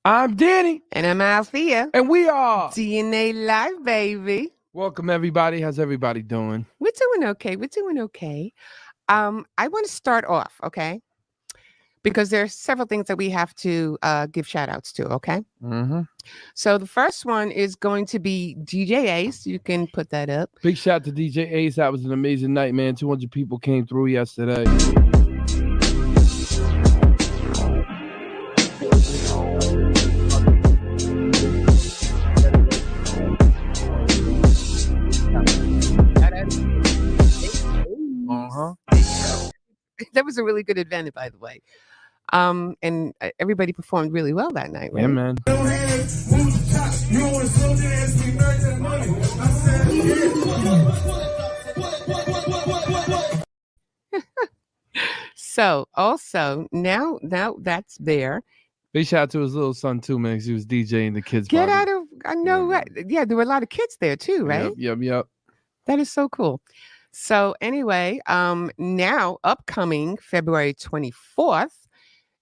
I'm Danny. And I'm Althea. And we are DNA Live, baby. Welcome, everybody. How's everybody doing? We're doing okay. I want to start off, okay? Because there's several things that we have to give shout outs to, okay? Mm-hmm. So the first one is going to be DJ Ace. You can put that up. Big shout out to DJ Ace. That was an amazing night, man. 200 people came through yesterday. That was a really good event, by the way. And everybody performed really well that night, right? Yeah, man. So also now that's there. Big shout out to his little son too, man, because he was DJing the kids. Get out of, I know, right? Yeah, there were a lot of kids there too, right? Yep. That is so cool. So anyway, now upcoming February 24th,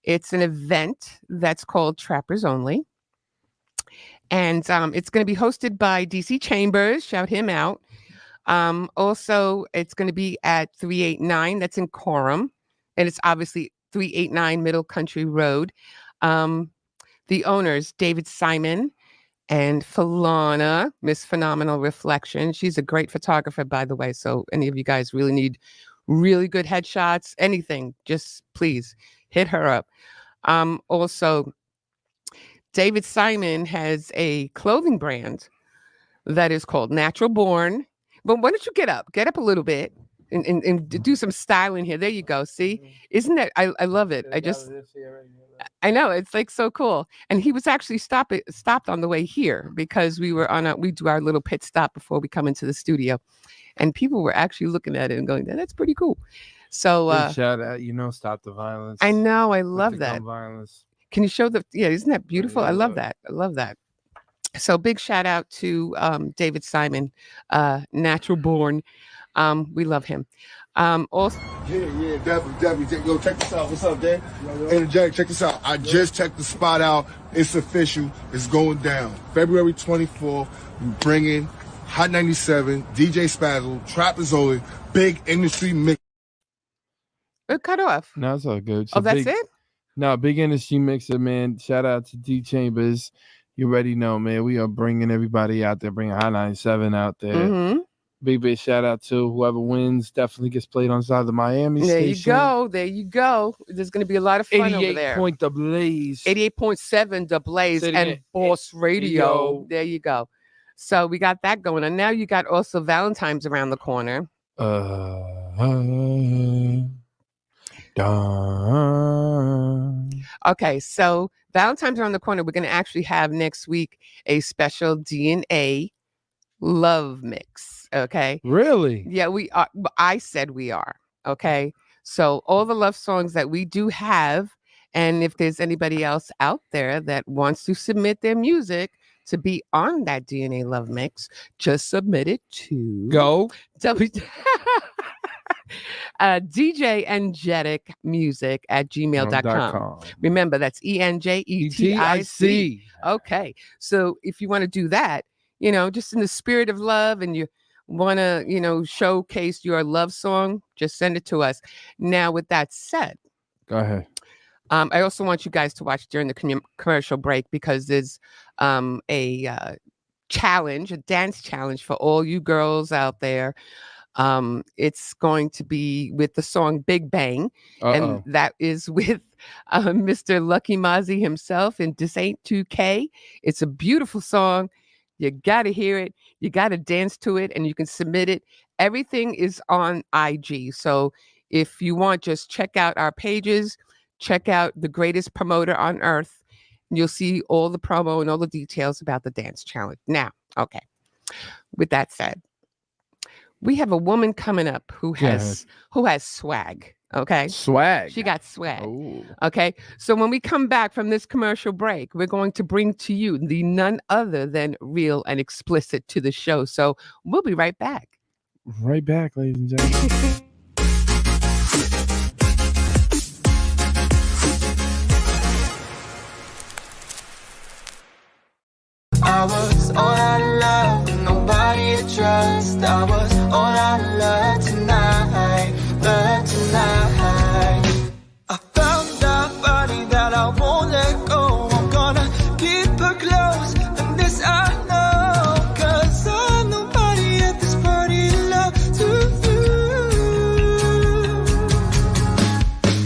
it's an event that's called Trappers Only. And it's going to be hosted by DC Chambers. Shout him out. Also, it's going to be at 389. That's in Coram. And it's obviously 389 Middle Country Road. The owners, David Simon and Falana, Miss Phenomenal Reflection. She's a great photographer, by the way. So any of you guys really need really good headshots, anything, just please hit her up. Also, David Simon has a clothing brand that is called Natural Born. But why don't you get up a little bit and do some styling here. There you go. See, isn't that, I love it. I know, it's like so cool. And he was actually stopped on the way here because we do our little pit stop before we come into the studio. And people were actually looking at it and going, that's pretty cool. So shout out, stop the violence. I know, I love that. Violence. Can you show isn't that beautiful? I love that. I love that. So big shout out to David Simon, Natural Born. We love him. Also, yeah, definitely. Yo, check this out. What's up, Dan? Energetic, check this out. I just checked the spot out. It's official. It's going down. February 24th. We bring in Hot 97, DJ Spazzle, Trappers Only, big industry mix. It cut off. No, it's all good. So that's it? No, big industry mixer, man. Shout out to D Chambers. You already know, man. We are bringing everybody out there, bringing Hot 97 out there. Mm-hmm. Big shout out to whoever wins. Definitely gets played on the side of the Miami station. There you go. There's going to be a lot of fun over there. 88 The Blaze. 88.7 The Blaze and Boss Radio. There you go. So we got that going on. Now you got also Valentine's around the corner. Okay, so Valentine's around the corner. We're going to actually have next week a special DNA love mix. Okay. Really? Yeah, we are. I said we are. Okay. So all the love songs that we do have, and if there's anybody else out there that wants to submit their music to be on that DNA love mix, just submit it to DJ Energetic Music at gmail.com. Remember, that's ENJETIC. Okay. So if you want to do that, just in the spirit of love and you want to, showcase your love song, just send it to us. Now, with that said, go ahead. I also want you guys to watch during the commercial break because there's a challenge, a dance challenge for all you girls out there. It's going to be with the song Big Bang. And that is with Mr. Lucky Mozzie himself and This Ain't 2K. It's a beautiful song. You got to hear it. You got to dance to it, and you can submit it. Everything is on IG. So if you want, just check out our pages. Check out The Greatest Promoter on Earth. And you'll see all the promo and all the details about the dance challenge. Now, okay. With that said, we have a woman coming up who has swag. Okay. Swag. She got swag. Oh. Okay. So when we come back from this commercial break, we're going to bring to you the none other than Real and Explicit to the show. So we'll be right back. Right back, ladies and gentlemen. I was all out of love, nobody to trust. I was all out of love tonight, love tonight. I found that body that I won't let go. I'm gonna keep her close, and this I know, 'cause I'm nobody at this party to love to you.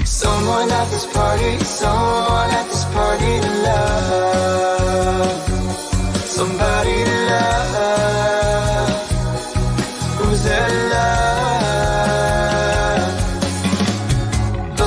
Someone at this party, someone at this party to love. Somebody to love, who's there to love? Oh,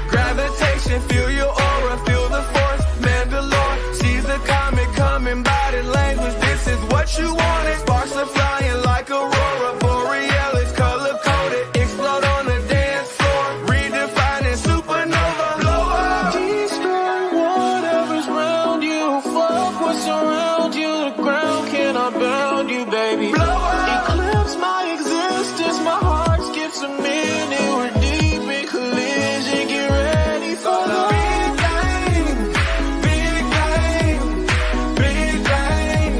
gravitation, feel your aura, feel the force. Mandalore, she's a comet coming, body language. This is what you wanted. Sparks are flying like aurora borealis, color coded. Explode on the dance floor, redefining supernova. Blow up, destroy whatever's around you. Fuck what's around you. The ground cannot bound you, baby. Blow up, eclipse my existence. My heart skips a minute. We're deep in collision. Get ready for the big bang, big bang, big bang,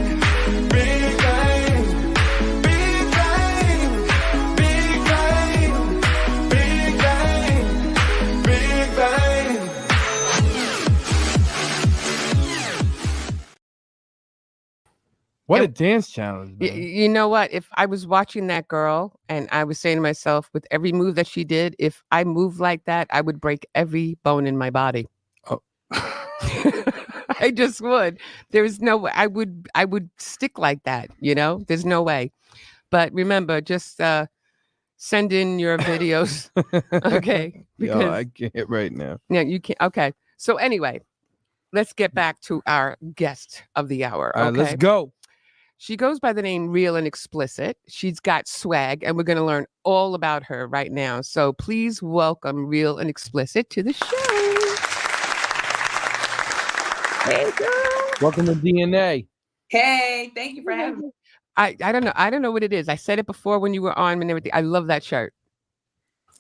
big bang, big bang, big bang, big bang, big bang. What a It- dance challenge, man. You know what? If I was watching that girl and I was saying to myself, with every move that she did, if I moved like that, I would break every bone in my body. Oh. I just would. There's no way I would stick like that, you know? There's no way. But remember, just send in your videos. Okay. Yo, I can't right now. Yeah, you can't. Okay. So anyway, let's get back to our guest of the hour. All right, let's okay? go. She goes by the name Real and Explicit. She's got swag, and we're going to learn all about her right now. So please welcome Real and Explicit to the show. Hey, girl. Welcome to DNA. Hey, thank you for having me. I don't know. I don't know what it is. I said it before when you were on and everything. I love that shirt.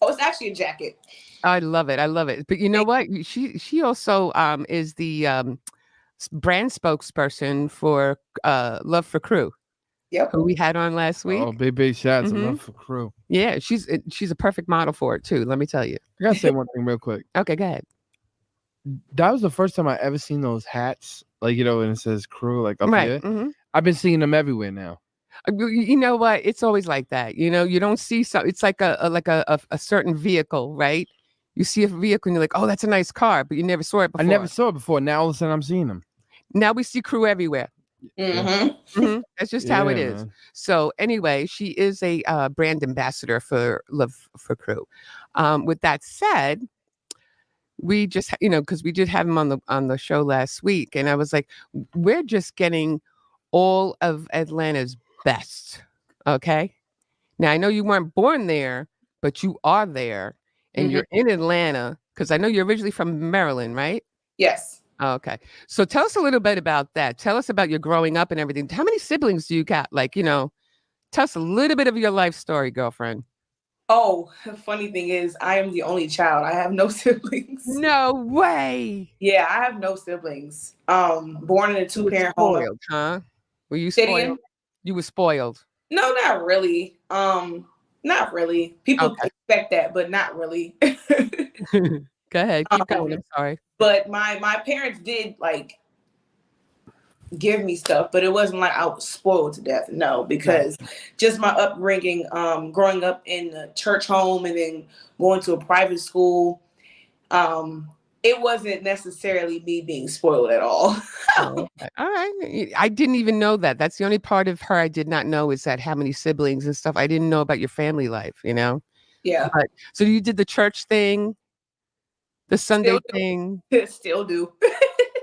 Oh, it's actually a jacket. I love it. I love it. But you know what? She also is the brand spokesperson for Love for Crew, Yep. who we had on last week. Oh, big shots of Mhm. Love for Crew. Yeah, she's a perfect model for it too. Let me tell you. I gotta say one thing real quick. Okay, go ahead. That was the first time I ever seen those hats, like, you know, when it says crew, like up Right. here. Mhm. I've been seeing them everywhere now. You know what? It's always like that. You know, you don't see so. It's like a certain vehicle, right? You see a vehicle and you're like, oh, that's a nice car, but you never saw it before. I never saw it before. Now all of a sudden I'm seeing them. Now we see Crew everywhere. Mm-hmm. That's just how it Yeah, is. man. So anyway, she is a brand ambassador for Love for Crew. With that said, we just because we did have him on the show last week, and I was like, we're just getting all of Atlanta's best. Okay. Now I know you weren't born there, but you are there, and Mhm. you're in Atlanta because I know you're originally from Maryland, right? Yes. Okay. So tell us a little bit about that. Tell us about your growing up and everything. How many siblings do you got? Like, tell us a little bit of your life story, girlfriend. Oh, the funny thing is, I am the only child. I have no siblings. No way. Yeah, I have no siblings. Born in a two-parent home. Spoiled, huh? Were you Say it again? spoiled? You were spoiled. No, not really. Not really. People Okay. expect that, but not really. Go ahead. Keep going. I'm sorry. But my parents did like give me stuff, but it wasn't like I was spoiled to death. No, because just my upbringing, growing up in the church home and then going to a private school, it wasn't necessarily me being spoiled at all. Oh, okay. All right. I didn't even know that. That's the only part of her I did not know is that how many siblings and stuff. I didn't know about your family life, you know? Yeah. But so you did the church thing, the Sunday Still thing, do. Still do.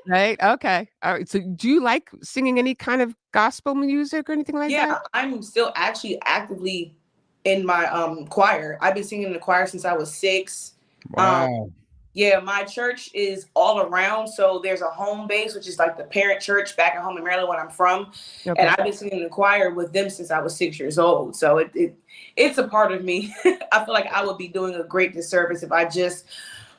right? Okay. All right. So do you like singing any kind of gospel music or anything like Yeah, that? I'm still actually actively in my choir. I've been singing in the choir since I was 6. Wow. Yeah, my church is all around. So there's a home base, which is like the parent church back at home in Maryland, where I'm from. Okay. And I've been singing in the choir with them since I was 6 years old. So it's a part of me. I feel like I would be doing a great disservice if I just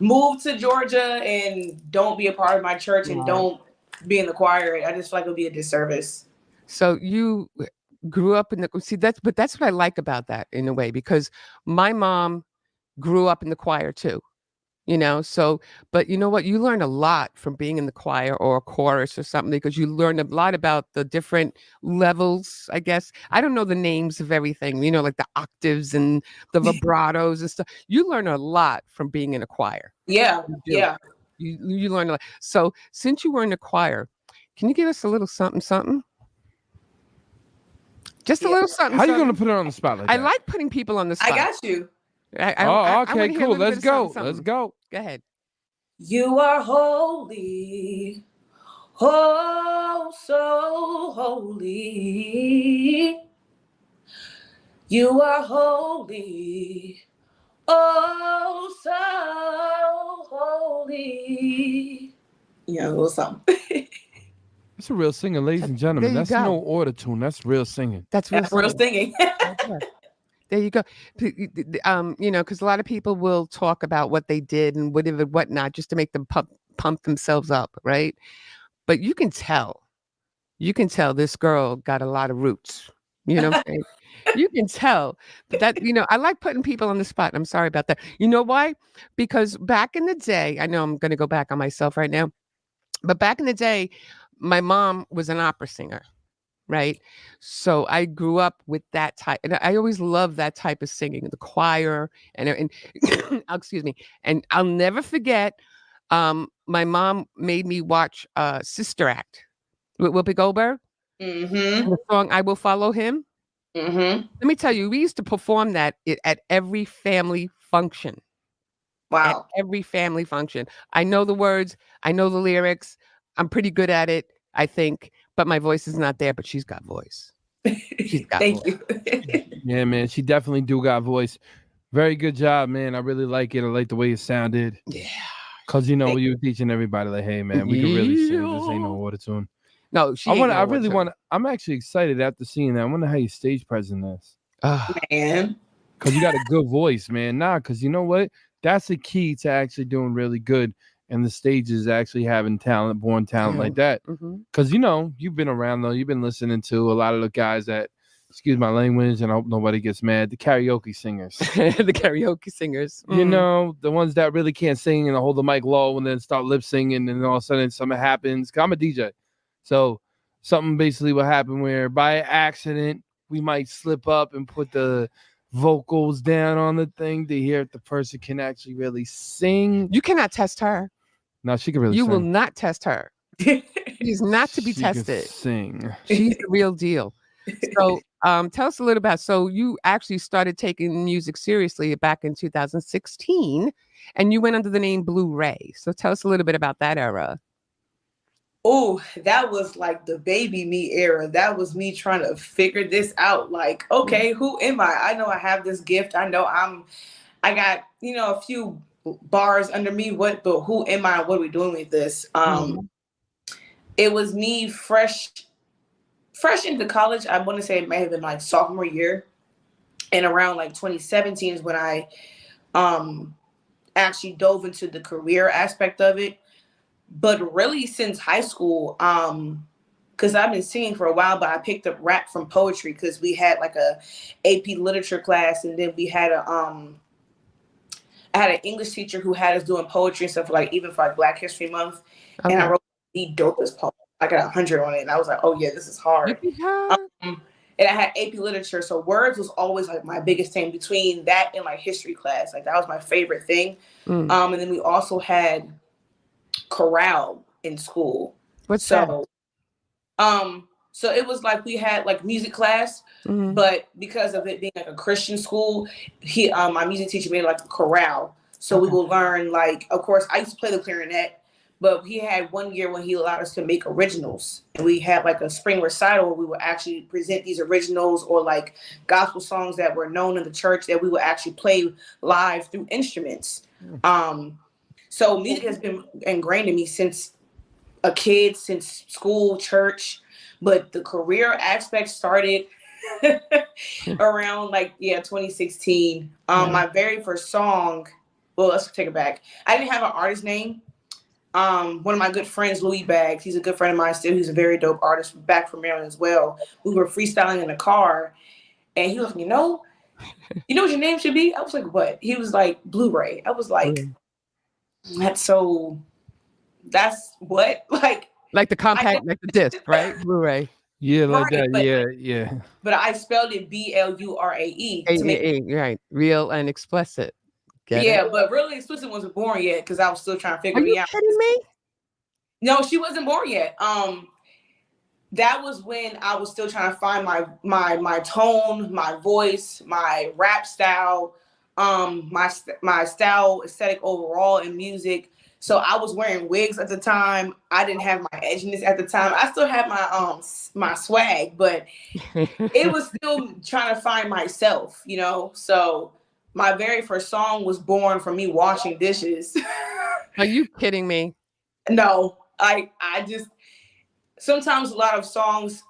moved to Georgia and don't be a part of my church and don't be in the choir. I just feel like it would be a disservice. So you grew up in the that's what I like about that in a way, because my mom grew up in the choir too. You know, so, but you know what? You learn a lot from being in the choir or a chorus or something, because you learn a lot about the different levels, I guess. I don't know the names of everything, you know, like the octaves and the vibratos and stuff. You learn a lot from being in a choir. Yeah, You do. yeah. You learn a lot. So since you were in the choir, can you give us a little something, something? Just a little something. How you something. gonna put it on the spot like I that? like putting people on the spot. I got you. I Okay, wanna hear a cool. little Let's bit of go. something, Let's something. go. Go ahead. You are holy, oh so holy. You are holy, oh so holy. Yeah, a little something. That's a real singer, ladies and There gentlemen. you That's go. no auto tune. That's real singing. That's real That's real singing. singing. There you go. You know, because a lot of people will talk about what they did and whatever, whatnot, just to make them pump themselves up, right? But you can tell this girl got a lot of roots. You know what I'm saying? You can tell. But that, you know, I like putting people on the spot. I'm sorry about that. You know why? Because back in the day, I know I'm going to go back on myself right now, but back in the day, my mom was an opera singer. Right. So I grew up with that type, and I always loved that type of singing, the choir and excuse me. And I'll never forget, my mom made me watch Sister Act with Whoopi Goldberg Mm-hmm. and the song I Will Follow Him. Mm-hmm. Let me tell you, we used to perform that at every family function. At Wow. every family function. I know the words, I know the lyrics. I'm pretty good at it, I think, but my voice is not there, but she's got voice. She's got Thank voice. you. Yeah, man. She definitely do got voice. Very good job, man. I really like it. I like the way it sounded. Yeah. Cause you know you were teaching everybody like, hey man, we can really sing. This ain't no auto tune. No, I'm actually excited after seeing that. I wonder how your stage presence is. Man. Cause you got a good voice, man. Cause you know what? That's the key to actually doing really good. And the stage is actually having talent, born talent like that. Mm-hmm. Cause you know, you've been around though. You've been listening to a lot of the guys that, excuse my language, and I hope nobody gets mad, the karaoke singers. The karaoke singers. You know, the ones that really can't sing and hold the mic low and then start lip singing, and then all of a sudden something happens. 'Cause I'm a DJ. So something basically will happen where by accident we might slip up and put the vocals down on the thing to hear if the person can actually really sing. You cannot test her. No, she can really You sing. will not test her. She's not to be She can tested. sing. She's the real deal. So tell us a little about, so you actually started taking music seriously back in 2016, and you went under the name R.A.E. So tell us a little bit about that era. Oh, that was like the baby me era. That was me trying to figure this out. Like, okay, who am I? I know I have this gift. I know I got, you know, a few bars under me. But who am I? What are we doing with this? It was me fresh into college. I want to say it may have been like sophomore year. And around like 2017 is when I actually dove into the career aspect of it. But really since high school, because I've been singing for a while, but I picked up rap from poetry because we had like a AP literature class, and then we had I had an English teacher who had us doing poetry and stuff, like even for like Black History Month, and I Okay. wrote the dopest poem. I got 100 on it, and I was like, oh yeah, this is hard. Look at her. And I had AP literature, so words was always like my biggest thing between that and like history class. Like that was my favorite thing. And then we also had chorale in school. What's that? So it was like we had like music class, but because of it being like a Christian school, my music teacher made like a chorale. So we will learn, like, of course, I used to play the clarinet, but he had one year when he allowed us to make originals, and we had like a spring recital where we would actually present these originals or like gospel songs that were known in the church that we would actually play live through instruments. So music has been ingrained in me since a kid, since school, church, but the career aspect started around 2016. My very first song, well, let's take it back. I didn't have an artist name. One of my good friends, Louis Baggs, he's a good friend of mine still. He's a very dope artist back from Maryland as well. We were freestyling in the car, and he was like, you know what your name should be? I was like, what? He was like, Blu-ray. I was like, that's what? Like the compact, like the disc, right? Blu-ray. Yeah, like Right, that. Yeah. But I spelled it BLURAE. to make A-E-E, right. Real and explicit. Get it? but Really Explicit wasn't born yet because I was still trying to figure Are you me out. kidding me? No, she wasn't born yet. That was when I was still trying to find my tone, my voice, my rap style, my style aesthetic overall in music. So I was wearing wigs at the time. I didn't have my edginess at the time. I still had my swag, but it was still trying to find myself, So my very first song was born from me washing dishes. Are you kidding me? No, I just sometimes a lot of songs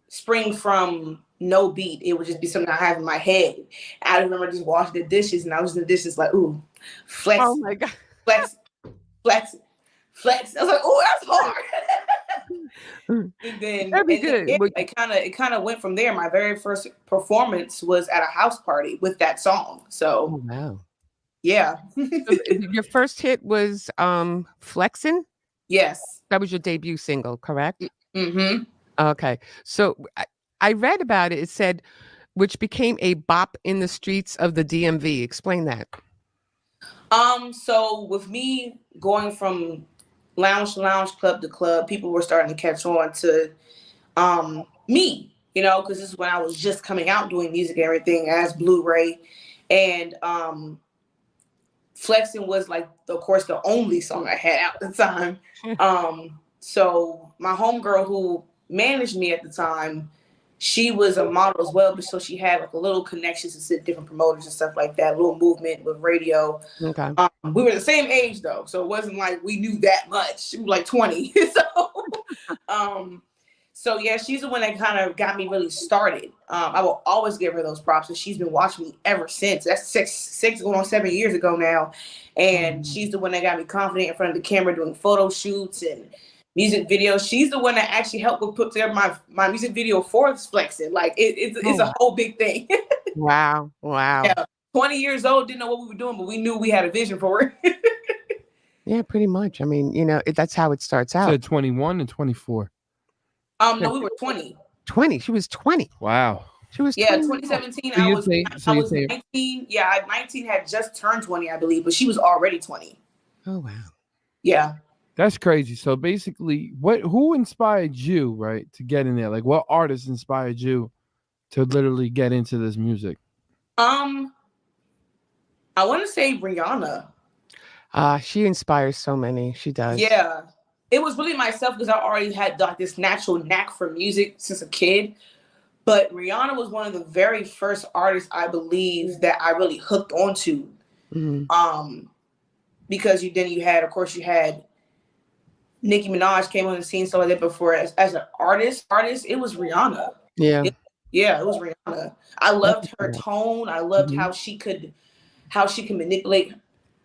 spring from no beat. It would just be something I have in my head. I remember just washing the dishes, and I was in the dishes like, ooh, flex, Oh my God. flex. I was like, oh, that's hard. And then, That'd be good. It kind of went from there. My very first performance was at a house party with that song. Oh, So wow. yeah, So your first hit was Flexin'? yes. That was your debut single, correct? Mm-hmm. Okay. So I read about it. It said, which became a bop in the streets of the DMV. Explain that. So with me going from lounge to lounge, club to club, people were starting to catch on to me, because this is when I was just coming out doing music and everything as Blu-ray. And Flexing was of course, the only song I had out at the time. So my homegirl who managed me at the time, she was a model as well, but so she had a little connections to different promoters and stuff like that, a little movement with radio. Okay. We were the same age though, so it wasn't like we knew that much. She was like 20. So yeah, she's the one that kind of got me really started. I will always give her those props, and she's been watching me ever since. That's six going on 7 years ago now, and she's the one that got me confident in front of the camera doing photo shoots and music videos. She's the one that actually helped with put together my music video for Flexing. It's a whole big thing. Wow. Yeah, 20 years old, didn't know what we were doing, but we knew we had a vision for it. Yeah, pretty much. I mean, that's how it starts out. So 21 and 24. No, we were 20. 20. She was 20. Wow. She was 20. 20. 2017. So I you was think- so I you was think- 19. Yeah, 19 had just turned 20, I believe, but she was already 20. Oh, wow. Yeah. That's crazy. So basically, who inspired you, right, to get in there? Like, what artist inspired you to literally get into this music? I want to say Rihanna. She inspires so many. She does. Yeah. It was really myself because I already had this natural knack for music since a kid. But Rihanna was one of the very first artists, I believe, that I really hooked onto. Mhm. Because you had Nicki Minaj came on the scene, stuff like that. Before as an artist, it was Rihanna. Yeah. It was Rihanna. I loved her tone. I loved how she could manipulate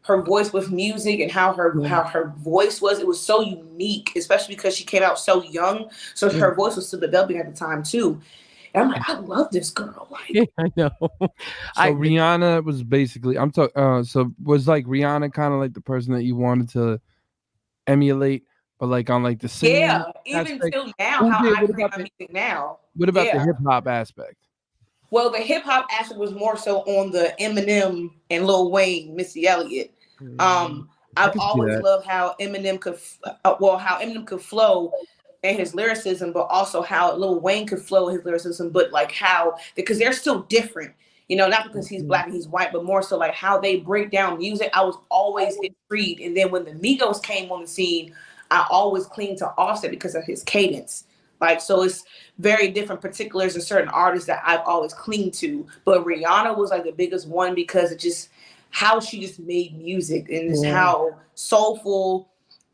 her voice with music and how her voice was. It was so unique, especially because she came out so young. So her voice was still developing at the time too. And I'm like, I love this girl. Like, Yeah, I know. So Rihanna was basically I'm talking. So was like Rihanna kind of like the person that you wanted to emulate, but like on like the singing yeah, even aspect. till now, how Okay, I create my music now. what about the Yeah. hip hop aspect? Well, the hip hop aspect was more so on the Eminem and Lil Wayne, Missy Elliott. I've can see always that. loved how Eminem how Eminem could flow and his lyricism, but also how Lil Wayne could flow his lyricism, but like how, because they're still different, you know, not because he's black and he's white, but more so like how they break down music. I was always intrigued. And then when the Migos came on the scene, I always clinged to Offset because of his cadence. Like, so it's very different particulars of certain artists that I've always clinged to. But Rihanna was like the biggest one because it just how she just made music and just how soulful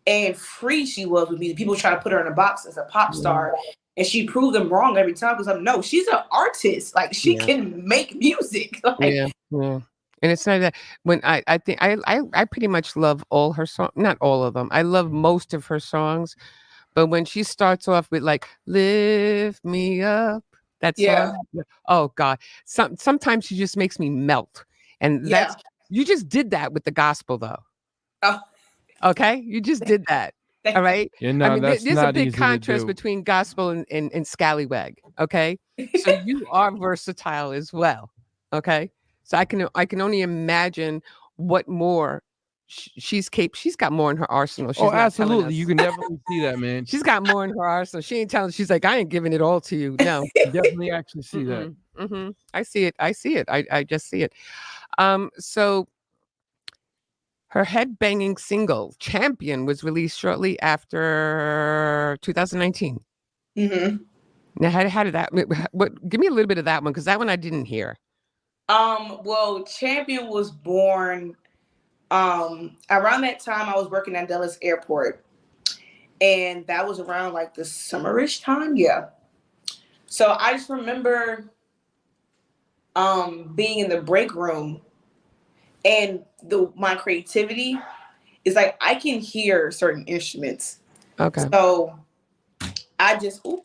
and free she was with music. People try to put her in a box as a pop star, and she proved them wrong every time. Because no, she's an artist. Like she can make music. Like, yeah. And it's not that when I think I pretty much love all her songs, not all of them. I love most of her songs, but when she starts off with like "Lift Me Up," that song, oh God, sometimes she just makes me melt, and that's you just did that with the gospel though. Oh. Okay, you just did that. All right. Yeah, no, I mean, that's there's a not big easy to contrast do. between gospel and scallywag. Okay, so you are versatile as well. Okay, so I can only imagine what more she's capable. She's got more in her arsenal. She's not telling absolutely. us. You can definitely see that, man. She's got more in her arsenal. She ain't telling. She's like, I ain't giving it all to you. No, You definitely actually see that. I see it. I see it. I just see it. So her head-banging single "Champion" was released shortly after 2019. Now, how did that? What? Give me a little bit of that one because that one I didn't hear. Well, Champion was born around that time. I was working at Dallas Airport, and that was around like the summerish time. Yeah. So I just remember being in the break room, and my creativity is like I can hear certain instruments. Okay. So I just it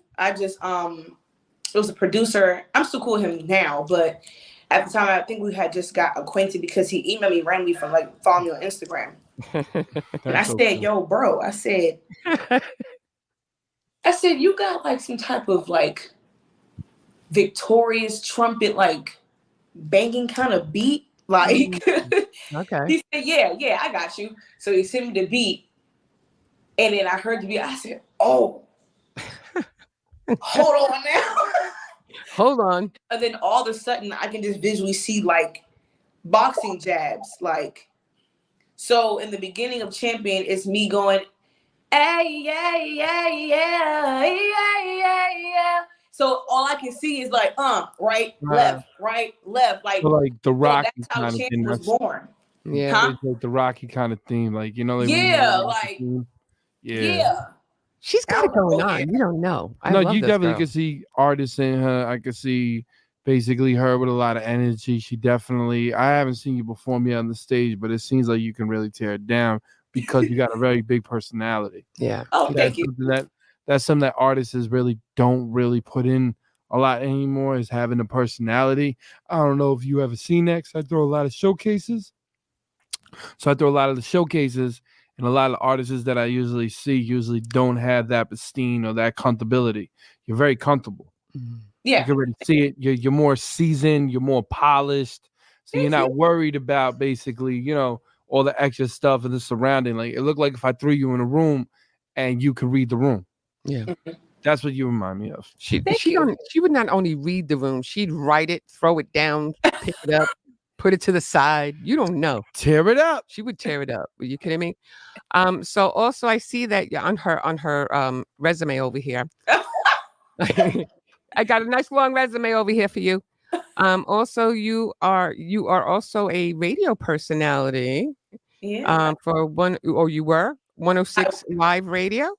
was a producer. I'm still cool with him now, but at the time I think we had just got acquainted because he emailed me randomly from like following me on Instagram. And I said, "Yo, bro," I said, "You got like some type of like victorious trumpet like banging kind of beat?" Like okay. He said, yeah, I got you. So he sent me the beat. And then I heard the beat. I said, oh, hold on now. Hold on. And then all of a sudden I can just visually see like boxing jabs. Like, so in the beginning of Champion, it's me going, hey, yeah, yeah, yeah, yeah, yeah, yeah. So all I can see is like, right, left. Like, so like the Rocky that's how kind of Champion thing. was born. Yeah. Huh? It's like the Rocky kind of theme, like like yeah, like yeah. She's got it going on. You don't know. I love you this definitely girl. can see artists in her. I could see basically her with a lot of energy. She definitely. I haven't seen you perform yet on the stage, but it seems like you can really tear it down because you got a very big personality. Yeah. Oh, thank you. That's something that artists really don't really put in a lot anymore, is having a personality. I don't know if you ever seen that, 'cause I throw a lot of showcases. So I throw a lot of the showcases, and a lot of artists that I usually see usually don't have that pristine or that comfortability. You're very comfortable. Yeah. You can already see it. You're more seasoned. You're more polished. So you're not worried about basically, all the extra stuff and the surrounding. Like it looked like if I threw you in a room and you could read the room. Yeah. That's what you remind me of. She would not only read the room, she'd write it, throw it down, pick it up, put it to the side. You don't know. Tear it up. She would tear it up. Are you kidding me? So also I see that on her resume over here. I got a nice long resume over here for you. Also you are also a radio personality. Yeah. You were 106 Live Radio?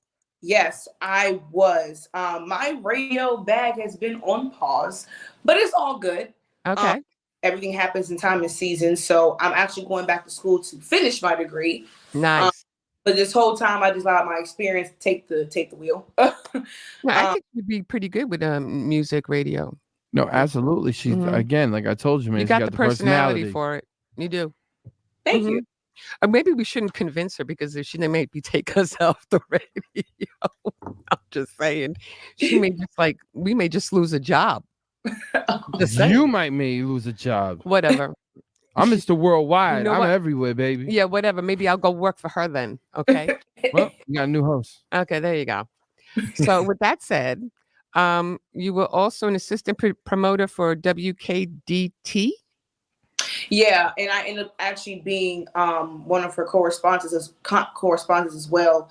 Yes, I was. My radio bag has been on pause, but it's all good. Okay. Everything happens in time and season. So I'm actually going back to school to finish my degree. Nice. But this whole time, I just allowed my experience to take the wheel. No, I think you'd be pretty good with music radio. No, absolutely. She's again, like I told you, man. You she got got the personality personality. for it. You do. Thank you. Or maybe we shouldn't convince her because if she may maybe take us off the radio. I'm just saying. She may just we may just lose a job. Just saying. You may lose a job. Whatever. I'm Mr. Worldwide. You know I'm what? everywhere, baby. Yeah, whatever. Maybe I'll go work for her then. Okay. Well, you got a new host. Okay, there you go. So with that said, you were also an assistant promoter for WKDT. Yeah, and I ended up actually being one of her correspondents as well.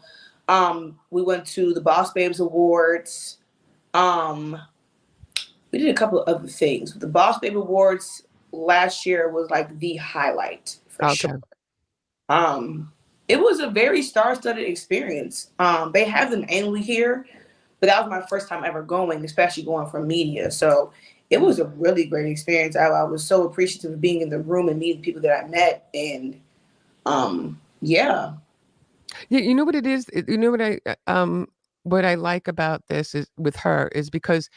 We went to the Boss Babes Awards. We did a couple of other things. The Boss Babe Awards last year was like the highlight for sure. It was a very star-studded experience. They have them annually here, but that was my first time ever going, especially going from media. So it was a really great experience. I was so appreciative of being in the room and meeting people that I met. And yeah. You know what it is? You know what I like about this is with her is because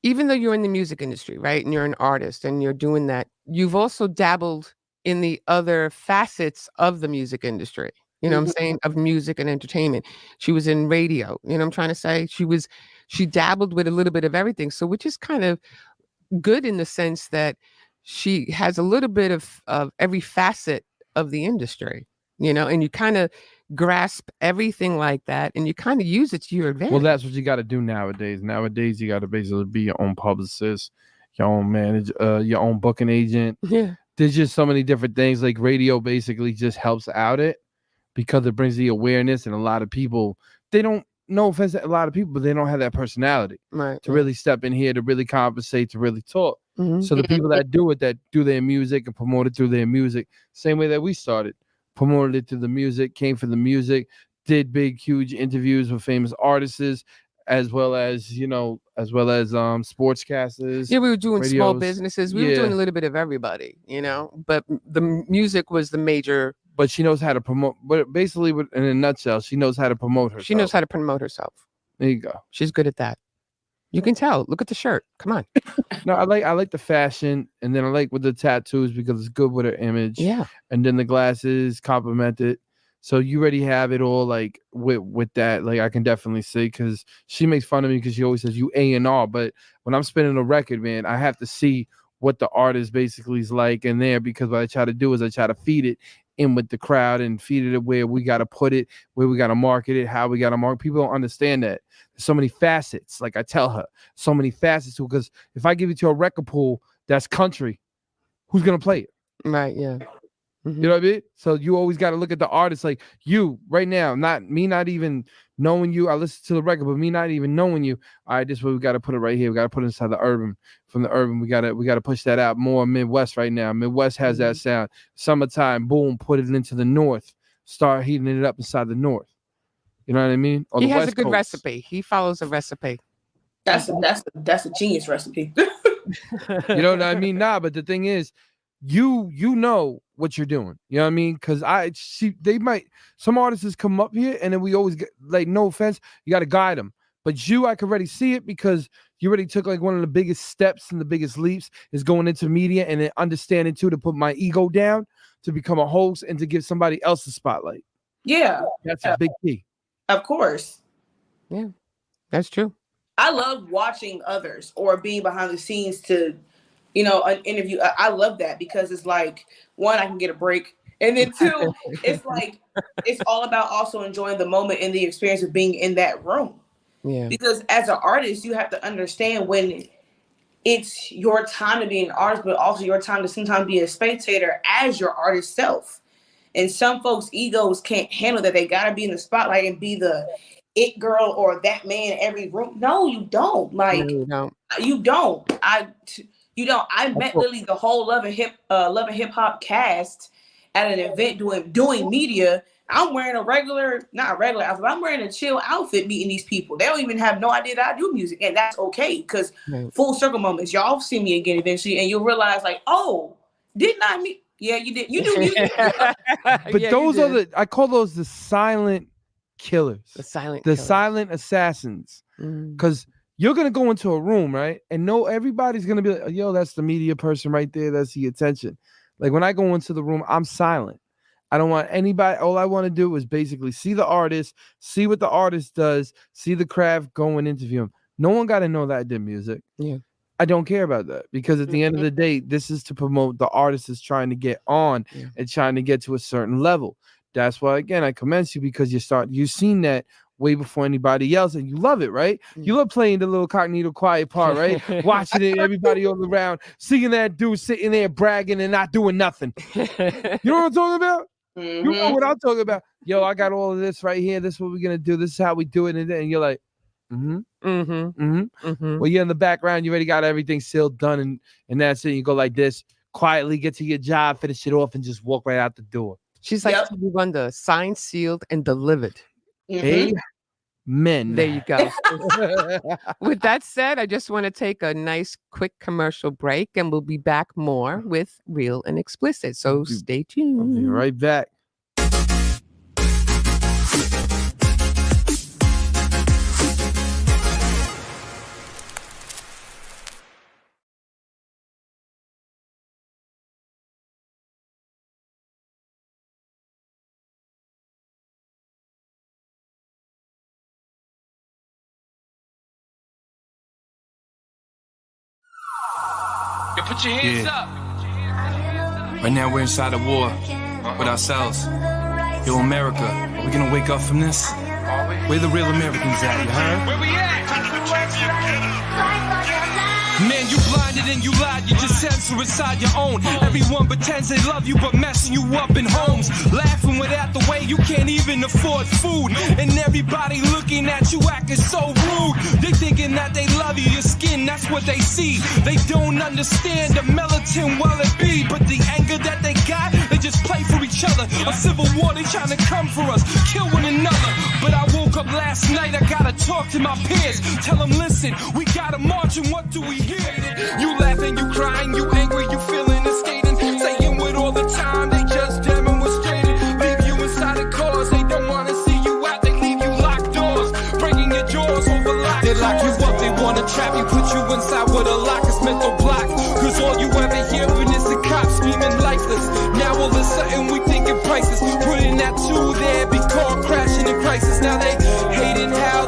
even though you're in the music industry, right, and you're an artist and you're doing that, you've also dabbled in the other facets of the music industry. You know what I'm saying? Of music and entertainment. She was in radio. You know what I'm trying to say? She dabbled with a little bit of everything. So which is kind of good in the sense that she has a little bit of every facet of the industry, you know, and you kind of grasp everything like that and you kind of use it to your advantage. Well, that's what you got to do nowadays. Nowadays, you got to basically be your own publicist, your own manager, your own booking agent. Yeah. There's just so many different things. Like radio basically just helps out it because it brings the awareness, and a lot of people, they don't, no offense to a lot of people, but they don't have that personality to really step in here, to really compensate, to really talk. So the people that do it, that do their music and promote it through their music, same way that we started, promoted it through the music, came for the music, did big, huge interviews with famous artists, as well as sportscasters. Yeah, we were doing radios. Small businesses. We were doing a little bit of everybody, you know, but the music was the major. But she knows how to promote. But basically, in a nutshell, she knows how to promote herself. She knows how to promote herself. There you go. She's good at that. You can tell. Look at the shirt. Come on. No, I like the fashion, and then I like with the tattoos because it's good with her image. Yeah. And then the glasses complement it. So you already have it all like with that. Like I can definitely see, because she makes fun of me because she always says you A&R. But when I'm spinning a record, man, I have to see what the artist basically is like in there, because what I try to do is I try to feed it in with the crowd and feed it where we got to put it, where we got to market it, how we got to market. People don't understand that. There's so many facets. Like I tell her, so many facets, because if I give it to a record pool that's country, who's going to play it? Right, yeah. You know what I mean? So you always got to look at the artist, like you right now, not even knowing you. I listen to the record, but me not even knowing you. All right, this is where we got to put it right here. We got to put it inside the urban. From the urban, we got to push that out more. Midwest right now. Midwest has that sound. Summertime, boom, put it into the north. Start heating it up inside the north. You know what I mean? He has a good recipe. He follows a recipe. That's a genius recipe. You know what I mean? Nah, but the thing is, you know what you're doing. You know what I mean? Because some artists come up here and then we always get, like, no offense, you got to guide them. But I could already see it, because you already took like one of the biggest steps and the biggest leaps is going into media, and then understanding too to put my ego down, to become a host and to give somebody else the spotlight. Yeah. That's a big key. Of course. Yeah, that's true. I love watching others or being behind the scenes to, an interview. I love that, because it's like, one, I can get a break. And then two, it's like, it's all about also enjoying the moment and the experience of being in that room. Yeah. Because as an artist, you have to understand when it's your time to be an artist, but also your time to sometimes be a spectator as your artist self. And some folks' egos can't handle that. They got to be in the spotlight and be the it girl or that man in every room. No, you don't. Like, no, you don't. I met literally the whole Love and Hip Hop cast at an event doing media. I'm wearing not a regular outfit, but I'm wearing a chill outfit meeting these people. They don't even have no idea that I do music, and that's okay, because full circle moments. Y'all see me again eventually, and you'll realize, like, oh, didn't I meet? Yeah, you did. You do music. But Yeah, those are I call those the silent killers, the silent the killers. silent assassins. Mm. Because you're gonna go into a room, right? And everybody's gonna be like, yo, that's the media person right there. That's the attention. Like when I go into the room, I'm silent. I don't want anybody. All I want to do is basically see the artist, see what the artist does, see the craft, go and interview him. No one got to know that I did music. Yeah. I don't care about that because at the end of the day, this is to promote the artist is trying to get on and trying to get to a certain level. That's why, again, I commend you because you've seen that way before anybody else and you love it, right? You love playing the little cognito quiet part, right? Watching it, everybody all around, seeing that dude sitting there bragging and not doing nothing. You know what I'm talking about? Mm-hmm. You know what I'm talking about? Yo, I got all of this right here. This is what we're gonna do. This is how we do it. And you're like, Well, you're in the background. You already got everything sealed, done, and that's it. You go like this, quietly get to your job, finish it off, and just walk right out the door. She's like Stevie Wonder, signed, sealed, and delivered. Amen. There you go. With that said, I just want to take a nice quick commercial break and we'll be back more with Real and Explicit. So stay tuned. I'll be right back. Yo, put your hands up. Right now we're inside a war with ourselves. Yo, America, we're gonna wake up from this. Where the real Americans at, you heard? Where we at? Man, you blinded and you lied, you just censor inside your own. Everyone pretends they love you, but messing you up in homes. Laughing without the way you can't even afford food. And everybody looking at you acting so rude. They thinking that they love you, your skin, that's what they see. They don't understand the militant well it be. But the anger that they got, they just play for each other. A civil war, they trying to come for us, kill one another. But I woke up last night, I gotta talk to my peers. Tell them, listen, we gotta march and what do we hear? You laughing, you crying, you angry, you feeling and skating. Saying with all the time, they just demonstrated. Leave you inside the cars, they don't wanna see you out. They leave you locked doors, breaking your jaws over locked. They lock you up, they wanna trap you, put you inside with a lock, it's mental block. Cause all you ever hearing is the cops screaming lifeless. Now all of a sudden we thinking prices. Putting that two there, be caught crashing in crisis. Now they hating how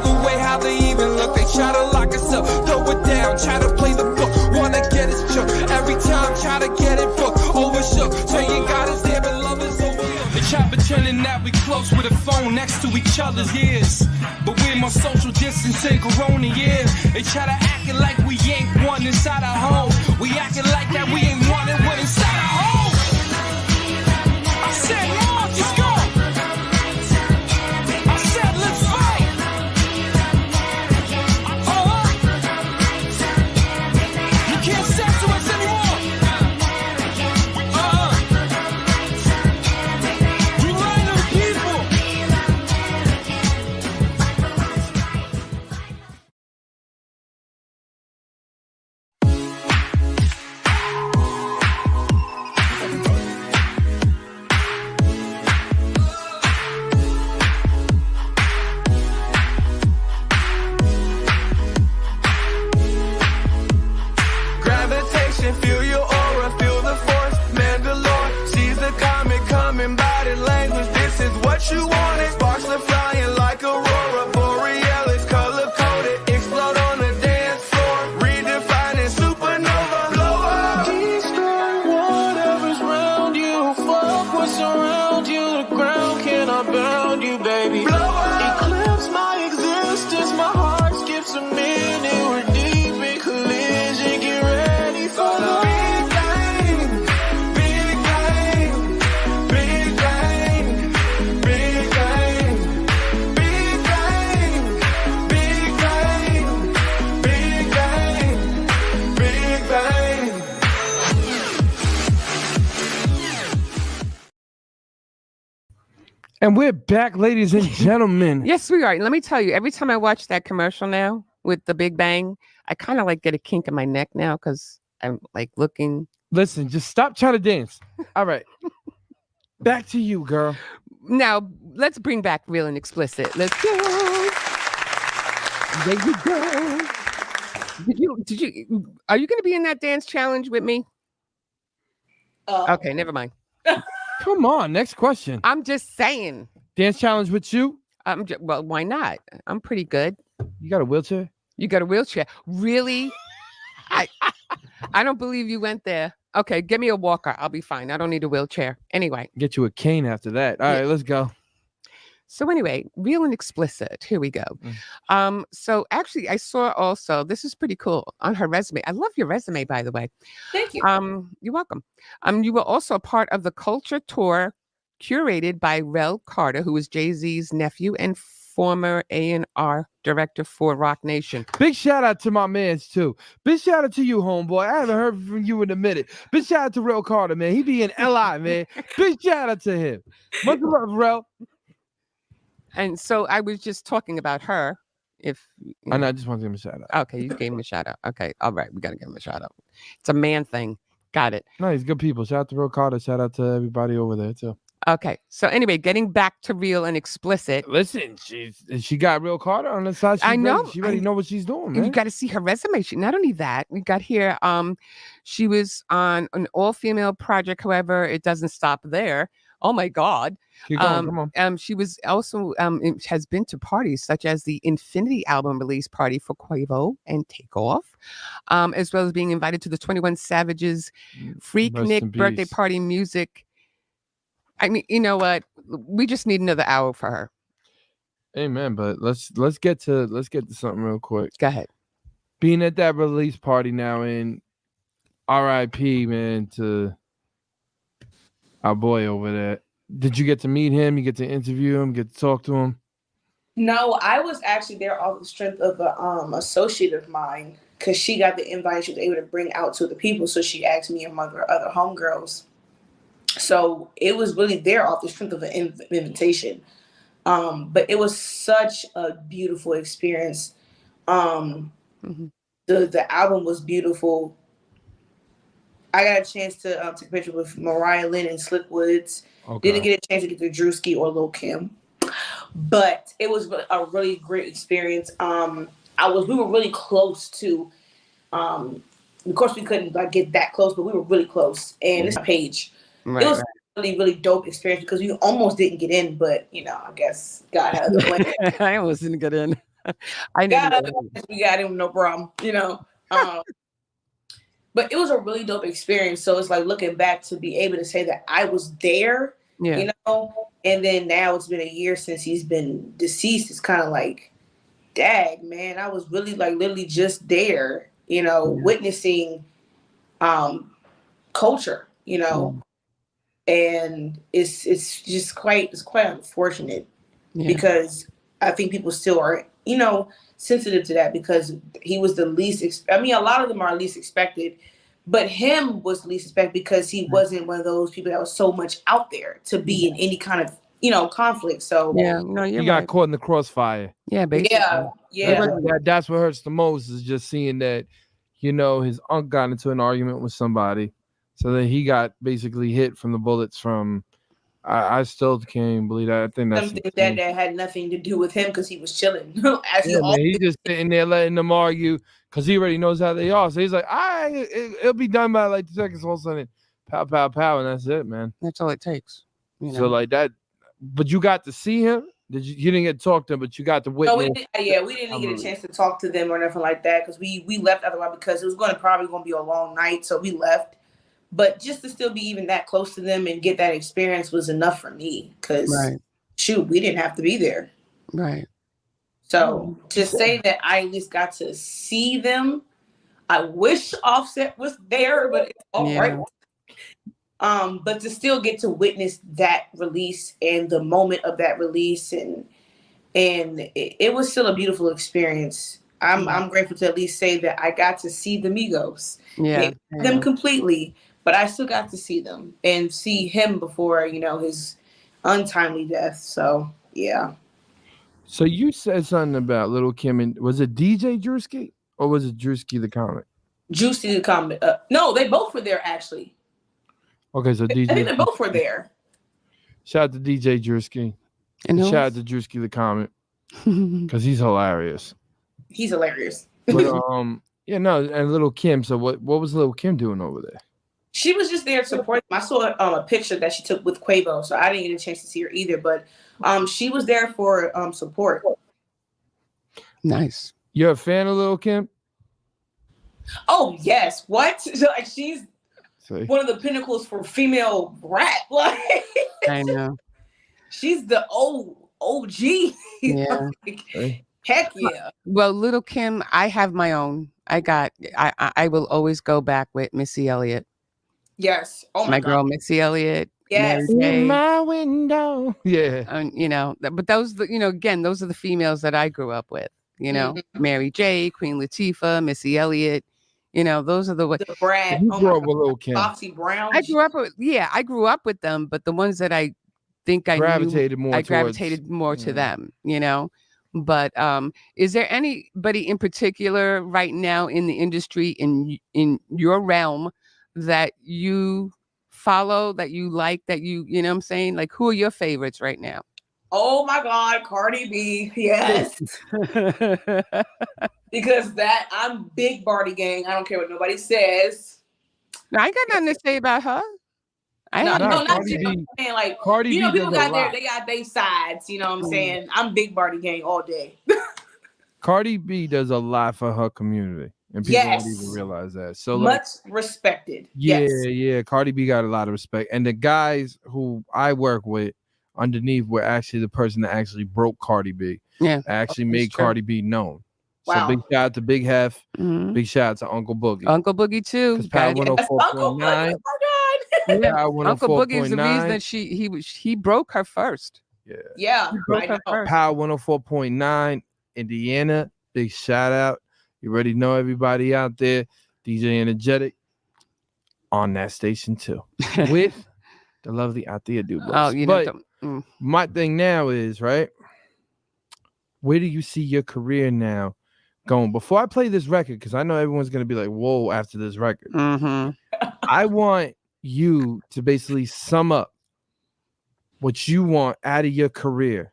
they even look. They try to lock us up, throw it down, try to play the book. Wanna get us shook, every time try to get it booked. Overshook, saying God is there but love is over. They try pretending that we close with a phone next to each other's ears. But we're more social distancing corona years. They try to act it like we ain't one inside our home. We acting like that we ain't one and one inside our home. I said, Lord, let's go. I said, let's fight. You can't censor us anymore. You lying to the people. Gravitation, feel your aura, feel the force. Mandalore, she's a comet coming, body language. This is what you wanted. Sparks are flying like aurora borealis, color coded. Explode on the dance floor, redefining supernova. Blow up, destroy whatever's around you. Fuck what's around you. The ground cannot bound you, baby. Blow up, eclipse my existence. My heart skips a minute. We're deep in collision. Get ready for the big bang, big bang, big bang, big bang, big bang, big bang, big bang, big bang. And we're back, ladies and gentlemen. Yes, we are. And let me tell you, every time I watch that commercial now with the Big Bang, I kind of like get a kink in my neck now because I'm like looking Listen, just stop trying to dance. All right. Back to you, girl. Now, let's bring back Real and Explicit. Let's go. There you go. Did you, are you going to be in that dance challenge with me? Okay, never mind. Come on, next question. I'm just saying. Dance challenge with you? Well, why not? I'm pretty good. You got a wheelchair? You got a wheelchair? Really? I don't believe you went there. Okay, give me a walker. I'll be fine. I don't need a wheelchair. Anyway. Get you a cane after that. All right, let's go. So anyway, Real and Explicit. Here we go. So actually, I saw also, this is pretty cool, on her resume. I love your resume, by the way. Thank you. You're welcome. You were also a part of the culture tour curated by Rel Carter, who was Jay-Z's nephew and former A&R director for Rock Nation. Big shout out to my mans too. Big shout out to you, homeboy. I haven't heard from you in a minute. Big shout out to Rel Carter, man. He be in LI, man. Big shout out to him. Much love, Rel. And so I was just talking about her. I know, I just want to give him a shout out. Okay, you gave him a shout out. Okay, all right, we got to give him a shout out. It's a man thing. Got it. No, he's good people. Shout out to Rel Carter. Shout out to everybody over there too. Okay, so anyway, getting back to Real and Explicit. Listen, she got Rel Carter on the side. I know. She already know what she's doing, man. You got to see her resume. Not only that, we got here. She was on an all-female project. However, it doesn't stop there. Oh my God. Keep going, come on. She was also has been to parties such as the Infinity album release party for Quavo and Takeoff, as well as being invited to the 21 Savage's Freaknik birthday party music. I mean, you know what? We just need another hour for her. Amen. But let's get to something real quick. Go ahead. Being at that release party now, and R.I.P. man to our boy over there. Did you get to meet him? You get to interview him? Get to talk to him? No, I was actually there off the strength of a associate of mine, because she got the invite. She was able to bring out to the people, so she asked me among her other homegirls. So it was really there off the strength of an invitation. But it was such a beautiful experience. The album was beautiful. I got a chance to take a picture with Mariah Lynn and Slick Woods. Okay. Didn't get a chance to get to Drewski or Lil Kim, but it was a really great experience. We were really close to. Of course, we couldn't get that close, but we were really close. And this page, right, it was a really, really dope experience because we almost didn't get in, but I guess God had the plan. I almost didn't get in. We got in, no problem. But it was a really dope experience. So it's like looking back to be able to say that I was there, and then now it's been a year since he's been deceased. It's kind of like, dag, man, I was really literally just there, witnessing culture, and it's just quite unfortunate because I think people still are, sensitive to that because he was the least. A lot of them are least expected, but him was least expected because he wasn't one of those people that was so much out there to be in any kind of conflict. So you got caught in the crossfire. Yeah, basically. Yeah. That's what hurts the most is just seeing that his uncle got into an argument with somebody, so then he got basically hit from the bullets from. I still can't believe that. I think that's something that had nothing to do with him because he was chilling. He's just sitting there letting them argue because he already knows how they are. So he's like, it'll be done by the seconds. All of a sudden, pow, pow, pow, and that's it, man. That's all it takes. So like that, but you got to see him. You didn't get to talk to him, but you got to witness. No, we didn't get a chance to talk to them or nothing like that because we left otherwise because it was probably going to be a long night, so we left. But just to still be even that close to them and get that experience was enough for me because, shoot, we didn't have to be there. Right. So to say that I at least got to see them, I wish Offset was there, but it's all right. But to still get to witness that release and the moment of that release and it was still a beautiful experience. I'm grateful to at least say that I got to see the Migos. Them completely. But I still got to see them and see him before, his untimely death. So, yeah. So you said something about Lil Kim. And was it DJ Drewski or was it Drewski the comic? Drewski the comic. No, they both were there actually. Okay, so I think DJ. they both were there. Shout out to DJ Drewski. And Shout out to Drewski the comment because he's hilarious. He's hilarious. But yeah, no, and little Kim. So what was little Kim doing over there? She was just there to support them. I saw a picture that she took with Quavo, so I didn't get a chance to see her either. But she was there for support. Nice. You're a fan of little Kim? Oh yes, what? Like she's See? one of the pinnacles for female rap. Like I know. she's the OG. Yeah. Like, heck yeah. Well, little Kim, I have my own. I will always go back with Missy Elliott. Yes. Oh My God. girl Missy Elliott. Yes. Mary J. In my window. Yeah. But those, again, those are the females that I grew up with. Mary J, Queen Latifah, Missy Elliott. Those are the ones. The Brad. You Oh grew my up with God. little Kim. Foxy Brown. I grew up with them, but the ones that I think I Gravitated more I towards- gravitated more to them, But is there anybody in particular right now in the industry in your realm that you follow, that you like, that you know what I'm saying? Like, who are your favorites right now? Oh my God, Cardi B. Yes. Because I'm big Barty gang. I don't care what nobody says. Now, I ain't got nothing to say about her. No, not Cardi you. B- Saying like Cardi B people does a got lot. they got their sides. You know what I'm saying? I'm big Barty gang all day. Cardi B does a lot for her community, and people Yes. don't even realize that. So, like, Much respected. yeah, Yes. yeah, Cardi B got a lot of respect, and the guys who I work with underneath were actually the person that actually broke Cardi B. Yeah, actually that's made true. Cardi B known. Wow. So big shout out to Big Hef. Mhm. Big shout out to Uncle Boogie. Uncle Boogie too. Because Power Gotta- Yes, Uncle Boogie. 104.9. Oh my God. Yeah. Power Uncle Boogie's the 104.9. reason that he broke her first. Yeah. Yeah. He broke I her know. first. Power 104.9 Indiana. Big shout out. You already know everybody out there. DJ Energetic on that station too. With the lovely Althea Dublas. Oh, you know. But my thing now is, right? Where do you see your career now going? Before I play this record, because I know everyone's going to be like, whoa, after this record. I want you to basically sum up what you want out of your career.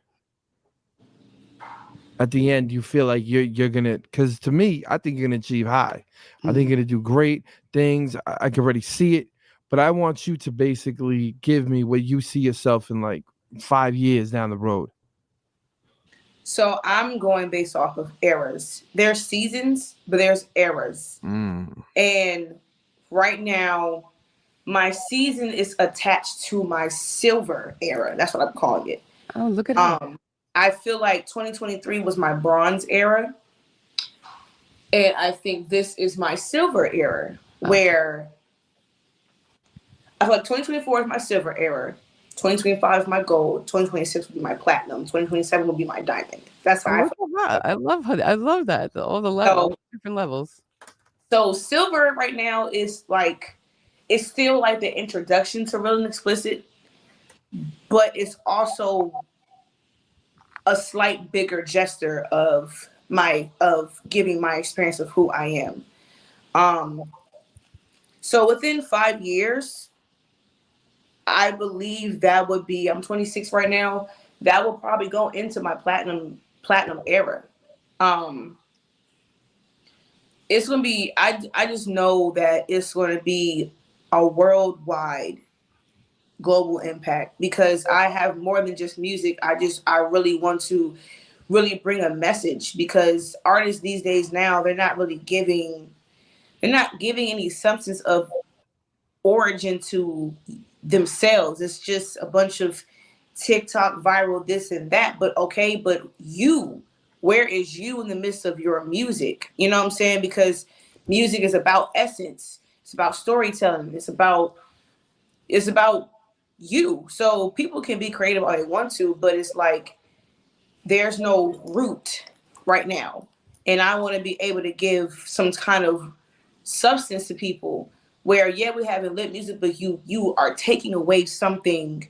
At the end, you feel like you're gonna, because to me, I think you're gonna achieve high. I think you're gonna do great things. I can already see it, but I want you to basically give me where you see yourself in like 5 years down the road. So I'm going based off of eras. There's seasons, but there's eras. And right now, my season is attached to my silver era. That's what I'm calling it. Oh, look at that. I feel like 2023 was my bronze era. And I think this is my silver era, where I feel like 2024 is my silver era. 2025 is my gold. 2026 will be my platinum. 2027 will be my diamond. That's how I feel. I love her. I love that. All the levels, different levels. So silver right now is like, it's still like the introduction to Real and Explicit, but it's also a slight bigger gesture of giving my experience of who I am. So within 5 years, I believe that would be, I'm 26 right now, that will probably go into my platinum era. It's going to be, I just know that it's going to be a worldwide global impact, because I have more than just music. I really want to really bring a message, because artists these days now, they're not giving any substance of origin to themselves. It's just a bunch of TikTok viral this and that. But okay, but where is you in the midst of your music? You know what I'm saying? Because music is about essence. It's about storytelling. It's about you. So people can be creative all they want to, but it's like there's no root right now. And I want to be able to give some kind of substance to people where, yeah, we have lit music, but you are taking away something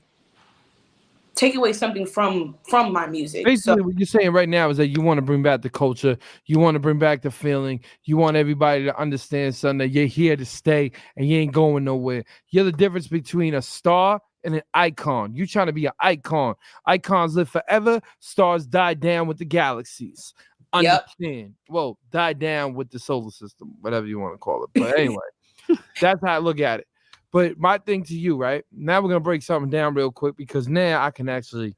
take away something from my music. Basically, what you're saying right now is that you want to bring back the culture, you want to bring back the feeling, you want everybody to understand something, that you're here to stay and you ain't going nowhere. You're the difference between a star and an icon. You trying to be an icon. Icons live forever. Stars die down with the galaxies. Understand? Well, die down with the solar system, whatever you want to call it. But anyway, that's how I look at it. But my thing to you, right? Now we're going to break something down real quick because now I can actually,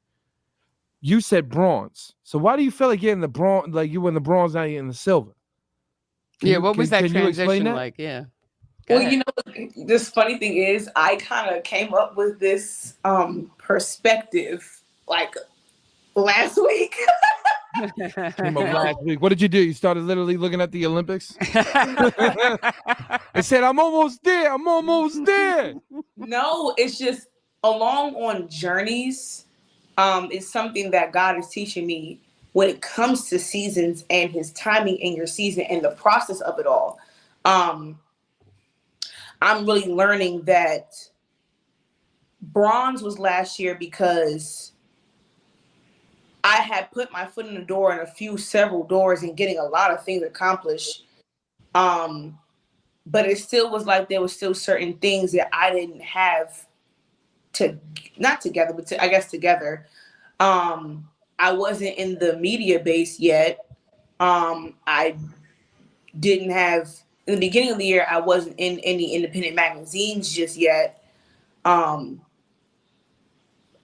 you said bronze. So why do you feel like you're in the bronze, like you were in the bronze, now you're in the silver? What was that transition that? like? Yeah. Well, you know, this funny thing is I kind of came up with this perspective like last week. Came up last week. What did you do? You started literally looking at the Olympics? It said, I'm almost there. I'm almost there. No, it's just along on journeys is something that God is teaching me when it comes to seasons and his timing in your season and the process of it all. I'm really learning that bronze was last year because I had put my foot in the door in several doors and getting a lot of things accomplished. But it still was like there was still certain things that I didn't have not together, but I guess together. I wasn't in the media base yet. I didn't have, in the beginning of the year, I wasn't in any independent magazines just yet.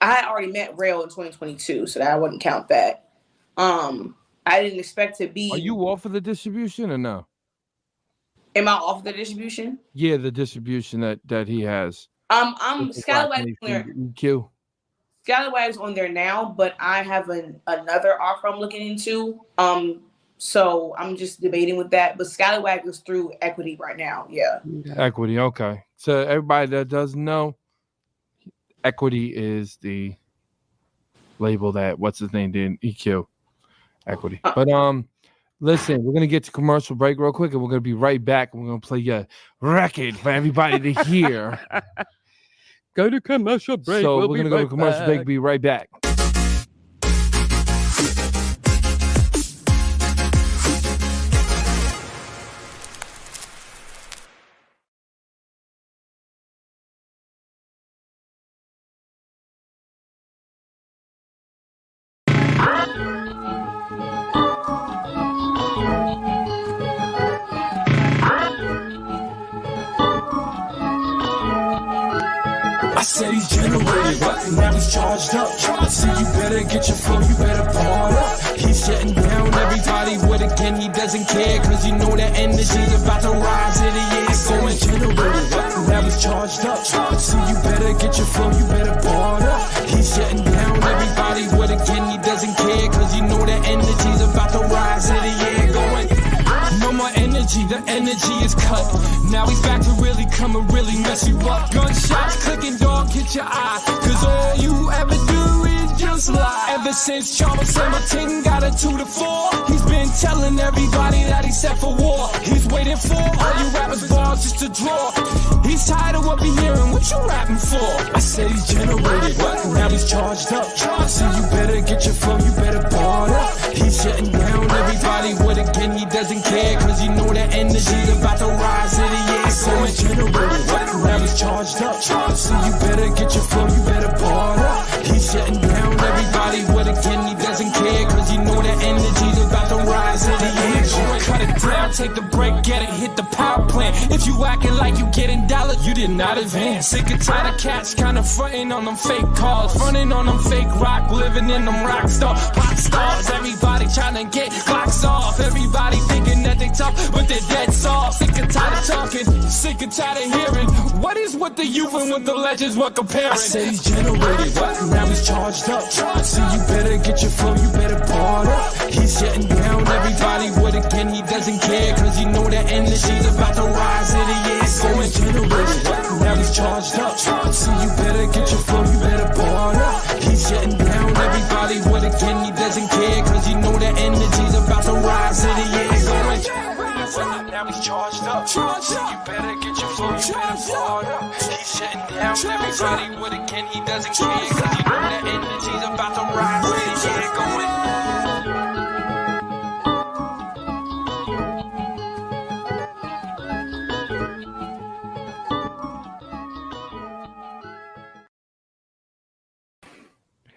I had already met R.A.E in 2022, so that I wouldn't count that. I didn't expect to be. Are you off of the distribution or no? Am I off of the distribution? Yeah, the distribution that he has. I'm Scallywag's on there. EQ. Scallywag's on there now, but I have another offer I'm looking into. So I'm just debating with that. But Scallywag is through Equity right now. Yeah. Equity. Okay. So everybody that doesn't know, Equity is the label that what's his name did, EQ. Equity. But listen, we're gonna get to commercial break real quick, and we're gonna be right back. And we're gonna play your record for everybody to hear. Go to commercial break. So we're gonna go to commercial break. Be right back. Said he's generated, now he's charged up. So you better get your flow, you better bar up. He's shutting down everybody with a gun, he doesn't care. Cause you know that energy's about to rise in the air. So he's generated, now he's charged up. So you better get your flow, you better bar up. He's shutting down everybody with a gun, he doesn't care. Cause you know that energy's about to rise in the air. Going, no more energy, the energy is cut. Now he's back to really come and really mess you up. Gunshots clicking, dog, hit your eye. Cause all you ever do is just lie. Ever since Charles Hamilton got a 2 to 4, he's been telling everybody that he's set for war. He's waiting for all you rappers' balls just to draw. He's tired of what we hearing, what you rapping for? I said he's generated, now he's charged up. So you better get your flow, you better bar up. He's shutting down everybody with a gun, he doesn't care. Cause you know that energy's about to rise in the air. So he's generated, now he's charged up. So you better get your flow, you better bar up. He's shutting down everybody with a gun, he doesn't care. Cause you know that energy's about to rise in the air. Cut it down, take the break, get it, hit the power plant. If you acting like you getting dollars, you did not advance. Sick and tired of cats kinda fronting on them fake cars, running on them fake rock, living in them rock stars. Everybody trying to get clocks off. Everybody thinking that they tough, but they're dead soft. Sick and tired of talking, sick and tired of hearing. What is with the youth and with the legends, what comparing? I said he's generated, now he's charged up. So you better get your flow, you better bar up. He's shutting down everybody with a gun, he doesn't care. Cause you know that energy's about to rise in the air. So he's generated, now he's charged up. So you better get your flow, you better bar up. He's shutting down everybody with a gun, he doesn't care. Cause you know that energy's about to rise in the air. Now he's charged up. you better get your flow, you better fall up. He's shutting down everybody with a can, he doesn't care. Cause he know that energy's about to rise with the year going.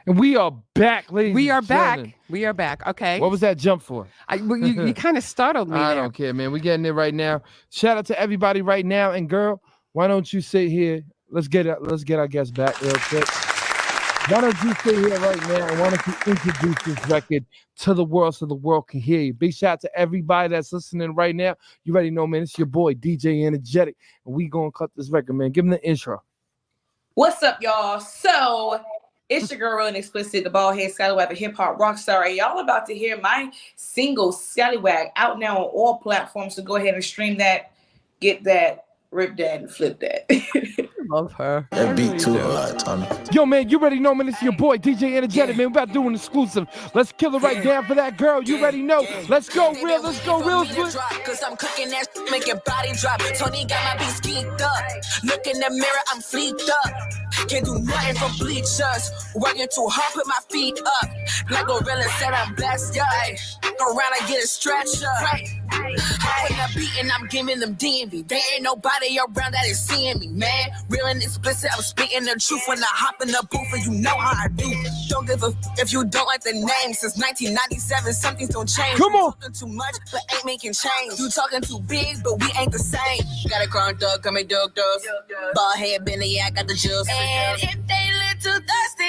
And we are back, ladies. We are and gentlemen. back. We are back. Okay. What was that jump for? You kind of startled me I there. don't care, man. We're getting it right now. Shout out to everybody right now. And girl, why don't you sit here? Let's get our guest back real quick. Why don't you sit here right now and why don't you introduce this record to the world so the world can hear you? Big shout out to everybody that's listening right now. You already know, man. It's your boy, DJ Energetic. And we gonna cut this record, man. Give him the intro. What's up, y'all? So it's your girl, Realnexplicit, the bald head scallywag, the hip hop rock star. And y'all about to hear my single Scallywag out now on all platforms. So go ahead and stream that, get that, rip that, and flip that. Love her. That beat too hard, Tommy. Yo, man, you already know, man. It's your boy, DJ Energetic, man. We about to do an exclusive. Let's kill it right down for that girl. You already know. Let's go real. Let's go real. Cause I'm cooking that shit, make your body drop. Tony got my beat geeked up. Look in the mirror, I'm fleeked up. Can't do nothing for bleachers. Working too hard, put my feet up. Like Gorilla said, I'm blessed, yeah. Go around and get a stretcher. I put the beat and I'm giving them DMV. There ain't nobody around that is seeing me, man. Real and explicit, I'm speaking the truth when I hop in the booth and you know how I do. Don't give a if you don't like the name. Since 1997, something's don't change. Come on. Talking too much, but ain't making change. You talking too big, but we ain't the same. Got a crown dog, come and dog dogs. Bald head, Benny, yeah, I got the juice. And if they little thirsty,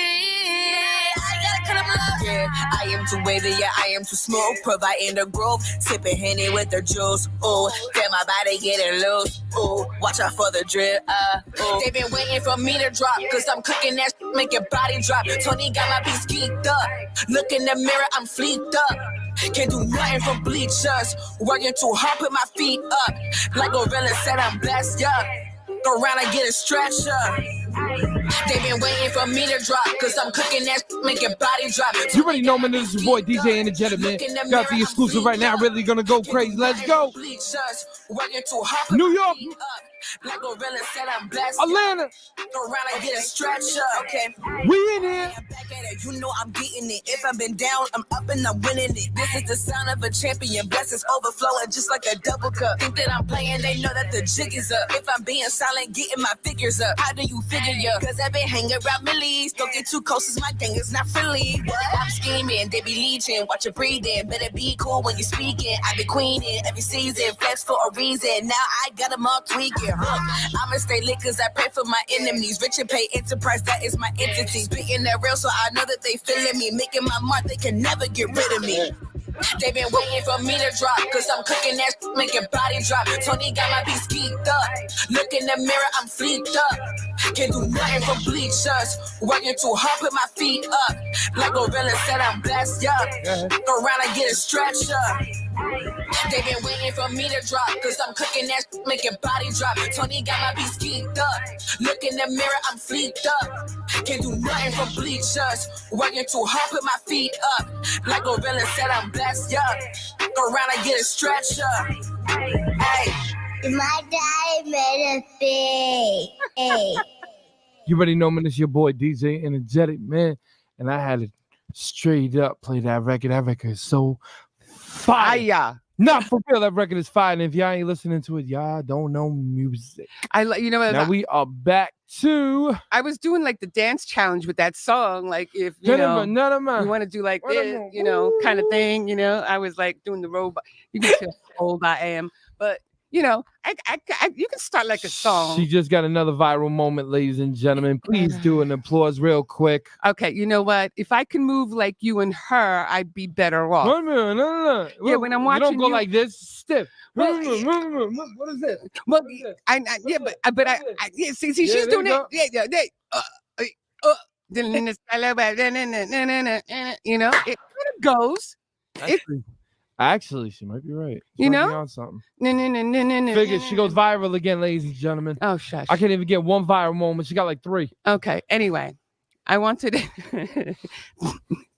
I gotta cut them off. Yeah, I am too wavy, yeah, I am too smooth. Providing the groove, sipping Henny with the juice. Ooh, get my body getting loose. Ooh, watch out for the drip. Ooh. They been waiting for me to drop, cause I'm cooking that shit, make your body drop. Tony got my beats geeked up. Look in the mirror, I'm fleeked up. Can't do nothing for bleachers. Working too hard, put my feet up. Like Gorilla said, I'm blessed, yeah. Go around and get a stretcher. They been waiting for me to drop, cause I'm cooking that shit, make your body drop. You already know, man. This is your boy, DJ Energetic, man. Got the exclusive right now. Really gonna go crazy. Let's go. New York. Like Gorilla said, I'm blessed. Atlanta. Go around and get a stretcher. Okay. We in here. You know I'm getting it. If I've been down, I'm up and I'm winning it. This is the sound of a champion. Blessings overflowing just like a double cup. Think that I'm playing, they know that the jig is up. If I'm being silent, getting my figures up. How do you figure ya? Cause I've been hanging around millies. Don't get too close, cause my gang is not friendly. I'm scheming, they be leeching. Watch your breathing. Better be cool when you're speaking. I be queening every season. Flex for a reason. Now I got them all tweaking. I'ma stay lit cause I pray for my enemies. Rich and pay enterprise, that is my entity. Speaking that real, so I know that they feeling me. Making my mark, they can never get rid of me. They been waiting for me to drop, cause I'm cooking that shit, make your body drop. Tony got my beats geeked up. Look in the mirror, I'm fleeked up. Can't do nothing for bleachers. Working too hard, put my feet up. Like Gorilla said, I'm blessed, yeah. Go around and get a stretcher. They been waiting for me to drop, cause I'm cooking that shit, make your body drop. Tony got my beats geeked up. Look in the mirror, I'm fleeked up. Can't do nothing for bleachers. Working too hard, put my feet up. Like Gorilla said, I'm blessed, yeah. Go around and get a stretcher. Hey. My daddy made a big. Hey. You already know, man. It's your boy, DJ Energetic, man. And I had to straight up play that record. That record is so fire. Not for real. That record is fire. And if y'all ain't listening to it, y'all don't know music. You know what? Now we are back to. I was doing like the dance challenge with that song. Like if you know, you want to do like this, you know, kind of thing. You know, I was like doing the robot. You can see how old I am, but you know, you can start like a song. She just got another viral moment, ladies and gentlemen. Please do an applause real quick. Okay, you know what? If I can move like you and her, I'd be better off. No. Yeah, when I'm watching you don't go like this, stiff. Well, what is this? Well, but I see, she's doing it. You know, it kind of goes. Actually, she might be right. You know? On something. No. Figure she goes viral again, ladies and gentlemen. Oh, shush. I can't even get one viral moment. She got like 3. Okay. Anyway, I wanted.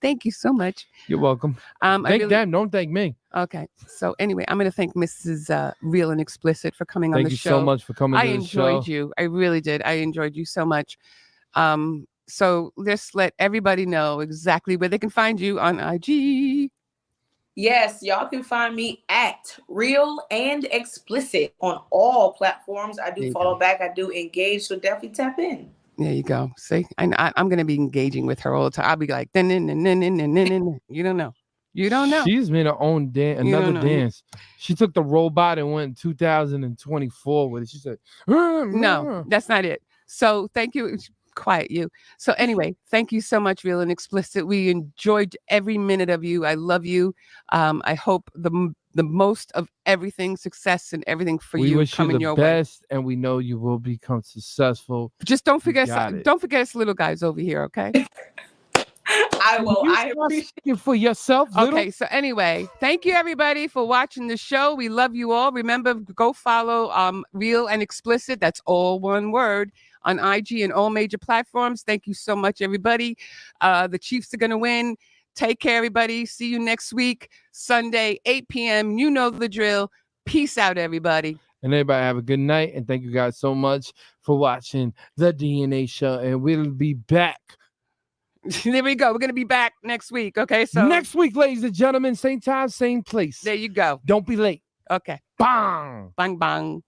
Thank you so much. You're welcome. I Thank really- them. Don't thank me. Okay. So anyway, I'm going to thank Mrs. Real and Explicit for coming on Thank the you show. so much for coming I to the enjoyed show. you. I really did. I enjoyed you so much. So let's let everybody know exactly where they can find you on IG. Yes, y'all can find me at Real and Explicit on all platforms. I There do you follow go. back. I do engage, so definitely tap in. There you go. See, I'm going to be engaging with her all the time. I'll be like, you don't know. You don't know. She's made her own another know. dance. She took the robot and went in 2024 with it. She said, No, that's not it. So thank you. Quiet you. So anyway, thank you so much, Real and Explicit. We enjoyed every minute of you. I love you. I hope the most of everything, success and everything for we you wish you coming the your best, and we know you will become successful. Just don't forget, got it. don't forget us little guys over here, okay? I will. You I start appreciate speaking for yourself, little. Okay, so anyway, thank you everybody for watching the show. We love you all. Remember, go follow Real and Explicit. That's all one word on IG and all major platforms. Thank you so much, everybody. The Chiefs are gonna win. Take care, everybody. See you next week, Sunday, 8 p.m. You know the drill. Peace out, everybody. And everybody have a good night. And thank you guys so much for watching the DNA show. And we'll be back. There we go. We're gonna be back next week. Okay, so next week, ladies and gentlemen, same time, same place. There you go. Don't be late. Okay. Bang. Bang bang.